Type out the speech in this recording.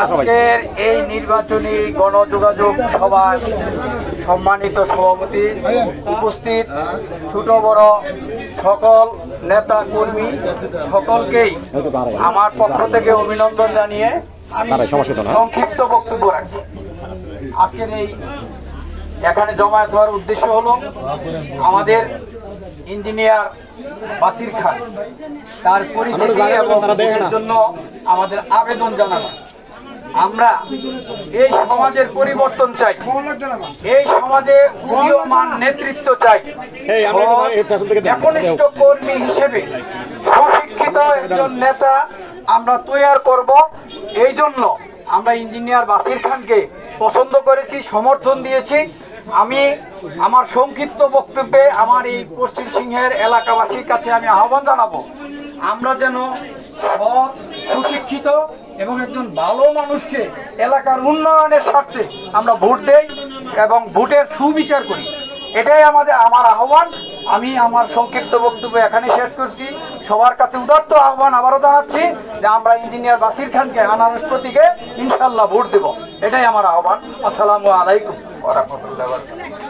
আজকের এই নির্বাচনী গণযোগাযোগ সভায় সম্মানিত সভাপতি, উপস্থিত ছোট বড় সকল নেতা কর্মী সকলকেই আমার পক্ষ থেকে অভিনন্দন জানিয়ে আমি সংক্ষিপ্ত বক্তব্য রাখছি। আজকের এই এখানে জমায়েত হওয়ার উদ্দেশ্য হলো আমাদের ইঞ্জিনিয়ার বাসির খান তার পরিচিতি এবং জন্য আমাদের আবেদন জানানো। আমরা এই সমাজের পরিবর্তন চাই, এই সমাজে উদীয়মান নেতৃত্ব চাই, একনিষ্ঠ কর্মী হিসেবে সুশিক্ষিত একজন নেতা আমরা তৈরি করব। এই জন্য আমরা ইঞ্জিনিয়ার বাসির খানকে পছন্দ করেছি, সমর্থন দিয়েছি। আমি আমার সংক্ষিপ্ত বক্তব্যে আমার এই পশ্চিম সিংহের এলাকাবাসীর কাছে আমি আহ্বান জানাবো, আমরা যেন সৎ, সুশিক্ষিত এবং একজন ভালো মানুষকে এলাকার উন্নয়নের স্বার্থে আমরা ভোট দেই এবং ভোটের সুবিচার করি। এটাই আমার আহ্বান। আমি আমার সংক্ষিপ্ত বক্তব্য এখানে শেষ করছি। সবার কাছে উদাত্ত আহ্বান আবারও জানাচ্ছি যে আমরা ইঞ্জিনিয়ার বাসির খানকে আনারস প্রতীকে ইনশাল্লাহ ভোট দেব। এটাই আমার আহ্বান। আসসালামু আলাইকুম ওয়া রাহমাতুল্লাহি ওয়া বারাকাতুহু।